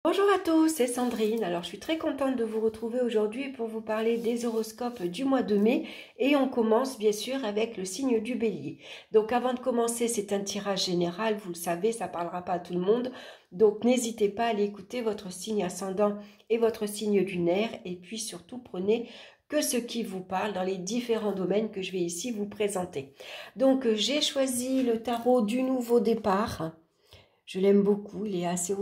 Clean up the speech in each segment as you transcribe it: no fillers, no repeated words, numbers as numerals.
Bonjour à tous, c'est Sandrine. Alors, je suis très contente de vous retrouver aujourd'hui pour vous parler des horoscopes du mois de mai. Et on commence bien sûr avec le signe du Bélier. Donc, avant de commencer, c'est un tirage général. Vous le savez, ça ne parlera pas à tout le monde. Donc, n'hésitez pas à aller écouter votre signe ascendant et votre signe lunaire. Et puis, surtout, prenez que ce qui vous parle dans les différents domaines que je vais ici vous présenter. Donc, j'ai choisi le tarot du nouveau départ. Je l'aime beaucoup, il est assez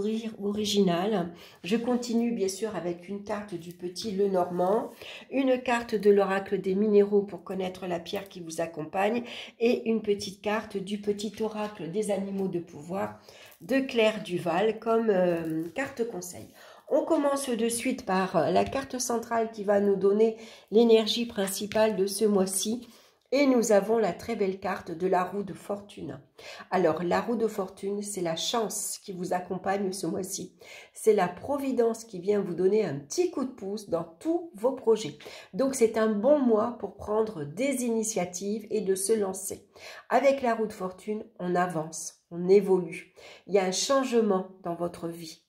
original. Je continue bien sûr avec une carte du petit Lenormand, une carte de l'oracle des minéraux pour connaître la pierre qui vous accompagne et une petite carte du petit oracle des animaux de pouvoir de Claire Duval comme carte conseil. On commence de suite par la carte centrale qui va nous donner l'énergie principale de ce mois-ci. Et nous avons la très belle carte de la roue de fortune. Alors, la roue de fortune, c'est la chance qui vous accompagne ce mois-ci. C'est la providence qui vient vous donner un petit coup de pouce dans tous vos projets. Donc, c'est un bon mois pour prendre des initiatives et de se lancer. Avec la roue de fortune, on avance, on évolue. Il y a un changement dans votre vie.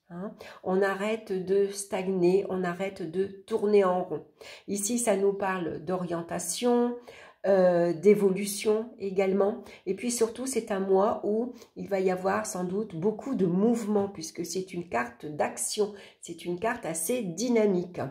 On arrête de stagner, on arrête de tourner en rond. Ici, ça nous parle d'orientation, d'évolution également. Et puis surtout, c'est un mois où il va y avoir sans doute beaucoup de mouvements puisque c'est une carte d'action. C'est une carte assez dynamique.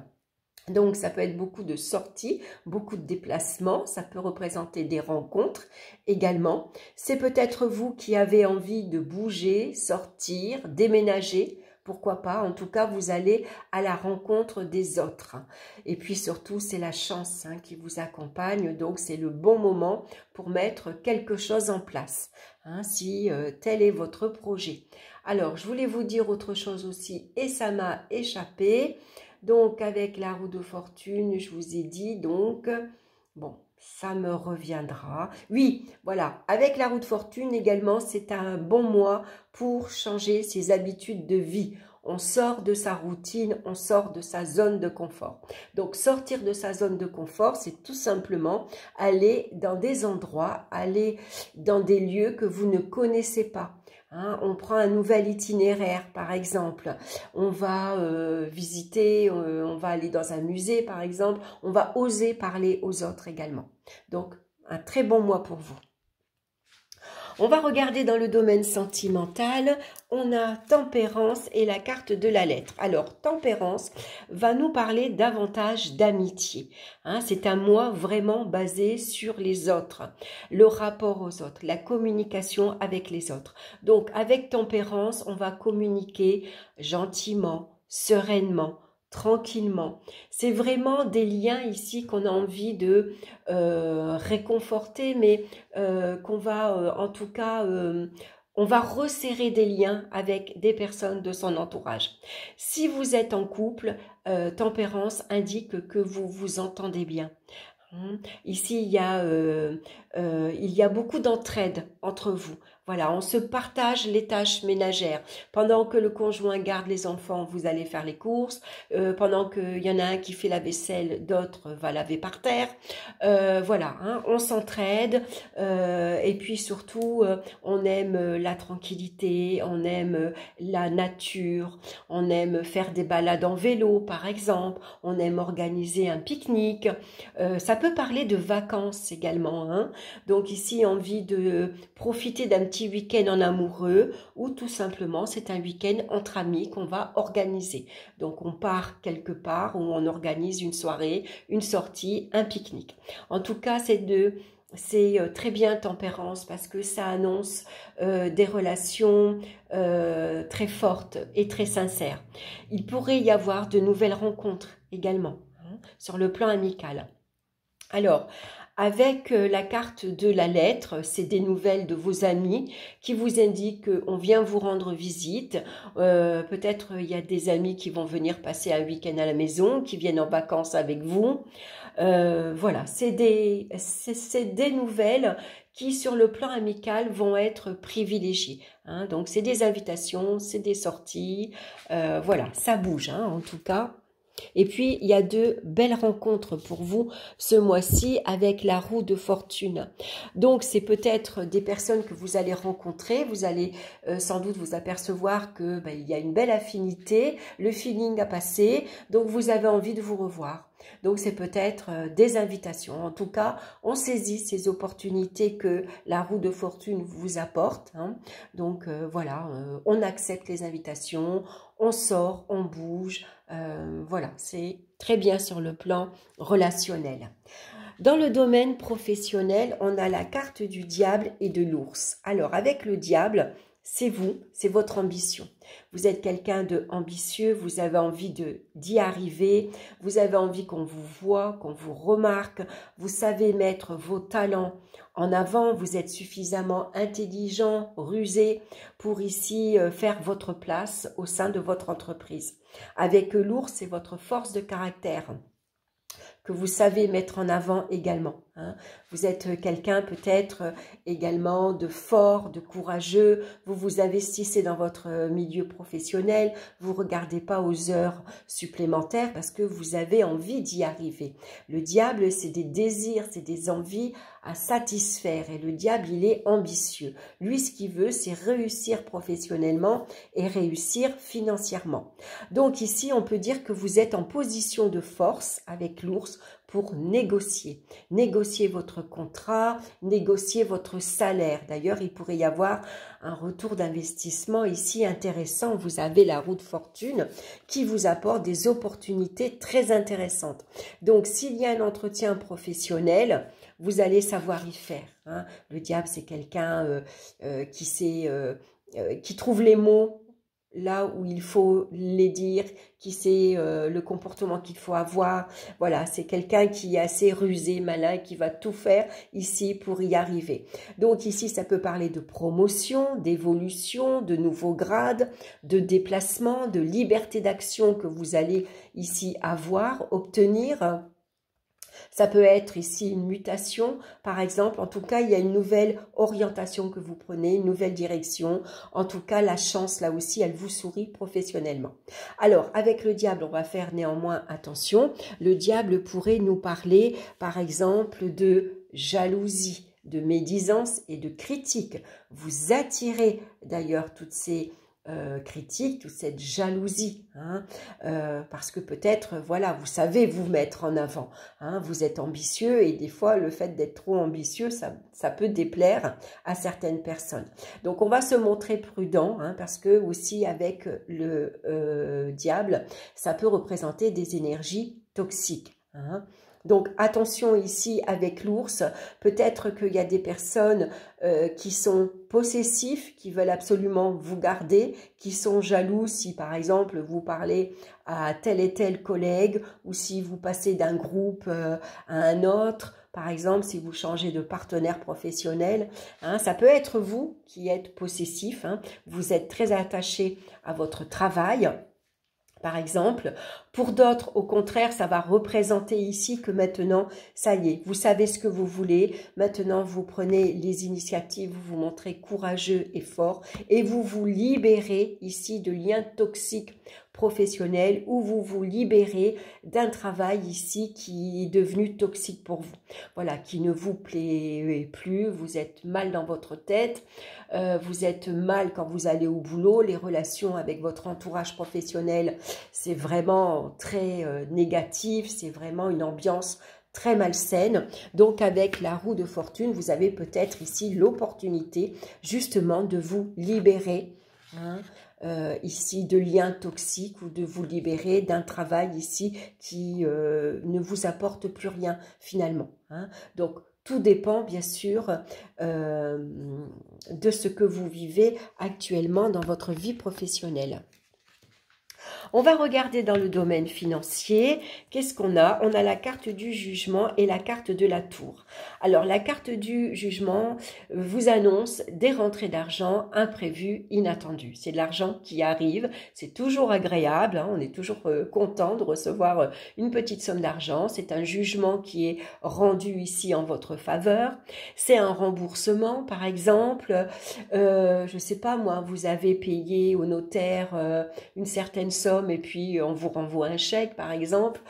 Donc, ça peut être beaucoup de sorties, beaucoup de déplacements. Ça peut représenter des rencontres également. C'est peut-être vous qui avez envie de bouger, sortir, déménager. Pourquoi pas? En tout cas, vous allez à la rencontre des autres. Et puis surtout, c'est la chance qui vous accompagne. Donc, c'est le bon moment pour mettre quelque chose en place, si tel est votre projet. Alors, je voulais vous dire autre chose aussi et ça m'a échappé. Donc, avec la roue de fortune, je vous ai dit, donc, bon, ça me reviendra. Oui, voilà, avec la roue de fortune également, c'est un bon mois pour changer ses habitudes de vie. On sort de sa routine, on sort de sa zone de confort. Donc, sortir de sa zone de confort, c'est tout simplement aller dans des endroits, aller dans des lieux que vous ne connaissez pas. On prend un nouvel itinéraire, par exemple. On va visiter, on va aller dans un musée, par exemple. On va oser parler aux autres également. Donc, un très bon mois pour vous. On va regarder dans le domaine sentimental, on a Tempérance et la carte de la lettre. Alors, Tempérance va nous parler davantage d'amitié. C'est un mois vraiment basé sur les autres, le rapport aux autres, la communication avec les autres. Donc, avec Tempérance, on va communiquer gentiment, sereinement, tranquillement. C'est vraiment des liens ici qu'on a envie de réconforter, mais qu'on va en tout cas, on va resserrer des liens avec des personnes de son entourage. Si vous êtes en couple, Tempérance indique que vous vous entendez bien. Ici, il y a beaucoup d'entraide entre vous. Voilà, on se partage les tâches ménagères. Pendant que le conjoint garde les enfants, vous allez faire les courses. Pendant qu'il y en a un qui fait la vaisselle, d'autres va laver par terre. Voilà, on s'entraide. Et puis surtout, on aime la tranquillité, on aime la nature, on aime faire des balades en vélo, par exemple. On aime organiser un pique-nique. Ça peut parler de vacances également. Donc ici, envie de profiter d'un petit week-end en amoureux ou tout simplement, c'est un week-end entre amis qu'on va organiser. Donc on part quelque part où on organise une soirée, une sortie, un pique-nique. En tout cas, c'est très bien Tempérance parce que ça annonce des relations très fortes et très sincères. Il pourrait y avoir de nouvelles rencontres également sur le plan amical. Alors, avec la carte de la lettre, c'est des nouvelles de vos amis qui vous indiquent qu'on vient vous rendre visite. Peut-être il y a des amis qui vont venir passer un week-end à la maison, qui viennent en vacances avec vous. Voilà, c'est des nouvelles qui, sur le plan amical, vont être privilégiées. Donc, c'est des invitations, c'est des sorties. Voilà, ça bouge en tout cas. Et puis, il y a de belles rencontres pour vous ce mois-ci avec la roue de fortune. Donc, c'est peut-être des personnes que vous allez rencontrer. Vous allez sans doute vous apercevoir que il y a une belle affinité, le feeling a passé, donc vous avez envie de vous revoir. Donc, c'est peut-être des invitations. En tout cas, on saisit ces opportunités que la roue de fortune vous apporte. Hein. Donc, voilà, on accepte les invitations, on sort, on bouge. Voilà, c'est très bien sur le plan relationnel. Dans le domaine professionnel, on a la carte du diable et de l'ours. Alors, avec le diable, c'est vous, c'est votre ambition. Vous êtes quelqu'un de ambitieux, vous avez envie d'y arriver, vous avez envie qu'on vous voit, qu'on vous remarque, vous savez mettre vos talents en avant, vous êtes suffisamment intelligent, rusé pour ici faire votre place au sein de votre entreprise. Avec l'ours, c'est votre force de caractère que vous savez mettre en avant également. Hein. Vous êtes quelqu'un peut-être également de fort, de courageux, vous vous investissez dans votre milieu professionnel, vous ne regardez pas aux heures supplémentaires parce que vous avez envie d'y arriver. Le diable, c'est des désirs, c'est des envies à satisfaire et le diable, il est ambitieux. Lui, ce qu'il veut, c'est réussir professionnellement et réussir financièrement. Donc ici, on peut dire que vous êtes en position de force avec l'ours pour négocier. Négocier votre contrat, négocier votre salaire. D'ailleurs, il pourrait y avoir un retour d'investissement ici intéressant. Vous avez la roue de fortune qui vous apporte des opportunités très intéressantes. Donc, s'il y a un entretien professionnel, vous allez savoir y faire. Hein. Le diable, c'est quelqu'un qui trouve les mots là où il faut les dire, qui sait le comportement qu'il faut avoir. Voilà, c'est quelqu'un qui est assez rusé, malin, qui va tout faire ici pour y arriver. Donc ici, ça peut parler de promotion, d'évolution, de nouveaux grades, de déplacement, de liberté d'action que vous allez ici avoir, obtenir. Ça peut être ici une mutation, par exemple. En tout cas, il y a une nouvelle orientation que vous prenez, une nouvelle direction. En tout cas, la chance, là aussi, elle vous sourit professionnellement. Alors, avec le diable, on va faire néanmoins attention. Le diable pourrait nous parler, par exemple, de jalousie, de médisance et de critique. Vous attirez d'ailleurs toutes ces critique, toute cette jalousie, hein, parce que peut-être, voilà, vous savez vous mettre en avant, hein, vous êtes ambitieux et des fois, le fait d'être trop ambitieux, ça peut déplaire à certaines personnes. Donc, on va se montrer prudent, hein, parce que aussi avec le diable, ça peut représenter des énergies toxiques, hein. Donc, attention ici avec l'ours, peut-être qu'il y a des personnes qui sont possessifs, qui veulent absolument vous garder, qui sont jaloux si par exemple vous parlez à tel et tel collègue ou si vous passez d'un groupe à un autre. Par exemple, si vous changez de partenaire professionnel, hein, ça peut être vous qui êtes possessif, hein, vous êtes très attaché à votre travail. Par exemple, pour d'autres, au contraire, ça va représenter ici que maintenant, ça y est, vous savez ce que vous voulez. Maintenant, vous prenez les initiatives, vous vous montrez courageux et fort et vous vous libérez ici de liens toxiques professionnels ou vous vous libérez d'un travail ici qui est devenu toxique pour vous. Voilà, qui ne vous plaît plus, vous êtes mal dans votre tête, vous êtes mal quand vous allez au boulot, les relations avec votre entourage professionnel, c'est vraiment très négatif, c'est vraiment une ambiance très malsaine. Donc avec la roue de fortune, vous avez peut-être ici l'opportunité justement de vous libérer, hein, ici de liens toxiques ou de vous libérer d'un travail ici qui ne vous apporte plus rien finalement, hein. Donc tout dépend bien sûr de ce que vous vivez actuellement dans votre vie professionnelle. On va regarder dans le domaine financier, qu'est-ce qu'on a? On a la carte du jugement et la carte de la tour. Alors, la carte du jugement vous annonce des rentrées d'argent imprévues, inattendues. C'est de l'argent qui arrive, c'est toujours agréable, hein, on est toujours content de recevoir une petite somme d'argent. C'est un jugement qui est rendu ici en votre faveur. C'est un remboursement, par exemple. Je ne sais pas moi, vous avez payé au notaire une certaine somme somme et puis on vous renvoie un chèque par exemple.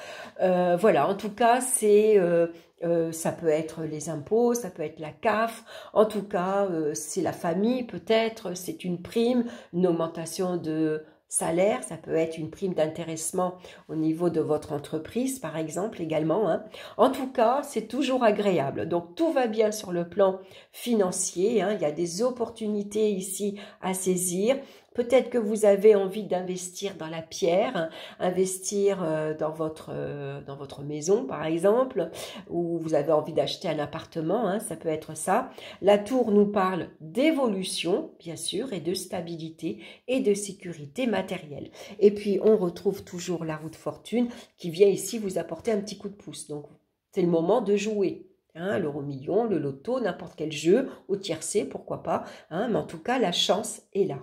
Voilà, en tout cas ça peut être les impôts, ça peut être la CAF, en tout cas c'est la famille peut-être, c'est une prime, une augmentation de salaire, ça peut être une prime d'intéressement au niveau de votre entreprise par exemple également, hein. En tout cas, c'est toujours agréable. Donc tout va bien sur le plan financier, hein. Il y a des opportunités ici à saisir. Peut-être que vous avez envie d'investir dans la pierre, hein, investir dans votre maison par exemple, ou vous avez envie d'acheter un appartement, hein, ça peut être ça. La tour nous parle d'évolution, bien sûr, et de stabilité et de sécurité matérielle. Et puis, on retrouve toujours la roue de fortune qui vient ici vous apporter un petit coup de pouce. Donc, c'est le moment de jouer. Hein, l'euro-million, le loto, n'importe quel jeu, au tiercé, pourquoi pas. Hein, mais en tout cas, la chance est là.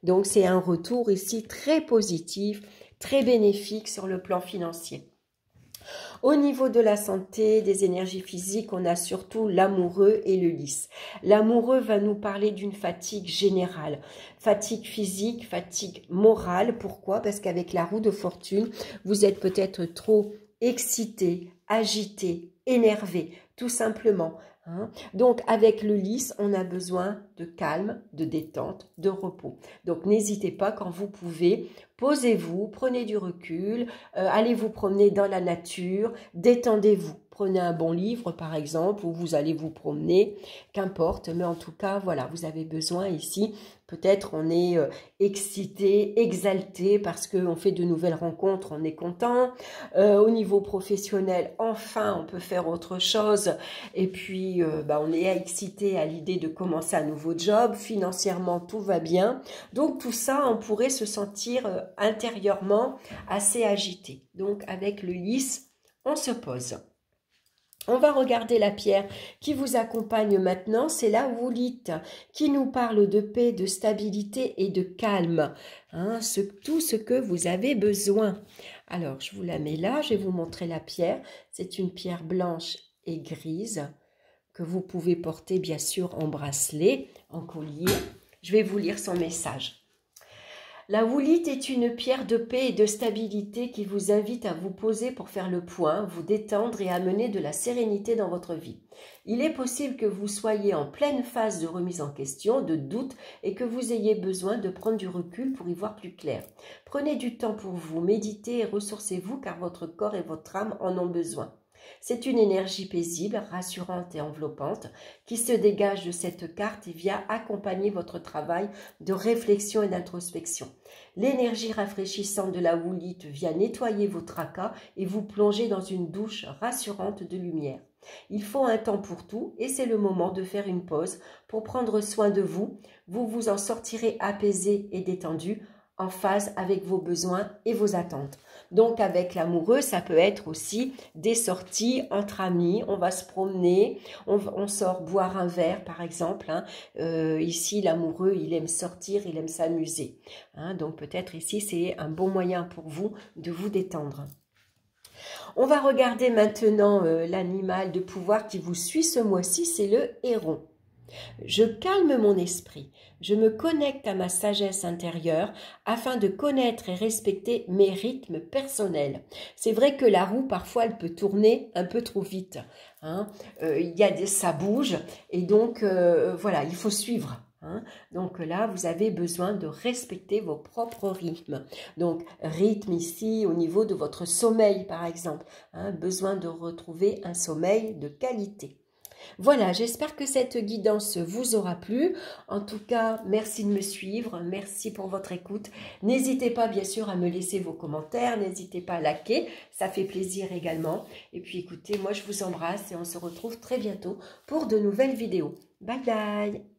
Donc, c'est un retour ici très positif, très bénéfique sur le plan financier. Au niveau de la santé, des énergies physiques, on a surtout l'amoureux et le lys. L'amoureux va nous parler d'une fatigue générale, fatigue physique, fatigue morale. Pourquoi? Parce qu'avec la roue de fortune, vous êtes peut-être trop excité, agité, énervé, tout simplement. Hein. Donc, avec le lys, on a besoin de calme, de détente, de repos. Donc, n'hésitez pas quand vous pouvez, posez-vous, prenez du recul, allez vous promener dans la nature, détendez-vous. Prenez un bon livre, par exemple, où vous allez vous promener, qu'importe. Mais en tout cas, voilà, vous avez besoin ici. Peut-être on est excité, exalté parce qu'on fait de nouvelles rencontres, on est content. Au niveau professionnel, enfin, on peut faire autre chose. Et puis, on est excité à l'idée de commencer un nouveau job. Financièrement, tout va bien. Donc, tout ça, on pourrait se sentir intérieurement assez agité. Donc, avec le lys, on se pose. On va regarder la pierre qui vous accompagne maintenant, c'est la woolite, qui nous parle de paix, de stabilité et de calme. Hein, tout ce que vous avez besoin. Alors, je vous la mets là, je vais vous montrer la pierre. C'est une pierre blanche et grise que vous pouvez porter bien sûr en bracelet, en collier. Je vais vous lire son message. La woolite est une pierre de paix et de stabilité qui vous invite à vous poser pour faire le point, vous détendre et amener de la sérénité dans votre vie. Il est possible que vous soyez en pleine phase de remise en question, de doute et que vous ayez besoin de prendre du recul pour y voir plus clair. Prenez du temps pour vous, méditez et ressourcez-vous car votre corps et votre âme en ont besoin. C'est une énergie paisible, rassurante et enveloppante qui se dégage de cette carte et vient accompagner votre travail de réflexion et d'introspection. L'énergie rafraîchissante de la woolite vient nettoyer vos tracas et vous plonger dans une douche rassurante de lumière. Il faut un temps pour tout et c'est le moment de faire une pause pour prendre soin de vous. Vous vous en sortirez apaisé et détendu, en phase avec vos besoins et vos attentes. Donc avec l'amoureux, ça peut être aussi des sorties entre amis, on va se promener, on sort boire un verre par exemple. Hein. Ici, l'amoureux, il aime sortir, il aime s'amuser. Hein. Donc peut-être ici, c'est un bon moyen pour vous de vous détendre. On va regarder maintenant l'animal de pouvoir qui vous suit ce mois-ci, c'est le héron. Je calme mon esprit, je me connecte à ma sagesse intérieure afin de connaître et respecter mes rythmes personnels. C'est vrai que la roue, parfois, elle peut tourner un peu trop vite. Hein. Ça bouge et donc, voilà, il faut suivre. Hein. Donc là, vous avez besoin de respecter vos propres rythmes. Donc, rythme ici au niveau de votre sommeil, par exemple. Hein, besoin de retrouver un sommeil de qualité. Voilà, j'espère que cette guidance vous aura plu. En tout cas, merci de me suivre, merci pour votre écoute. N'hésitez pas bien sûr à me laisser vos commentaires, n'hésitez pas à liker, ça fait plaisir également. Et puis écoutez, moi je vous embrasse et on se retrouve très bientôt pour de nouvelles vidéos. Bye bye!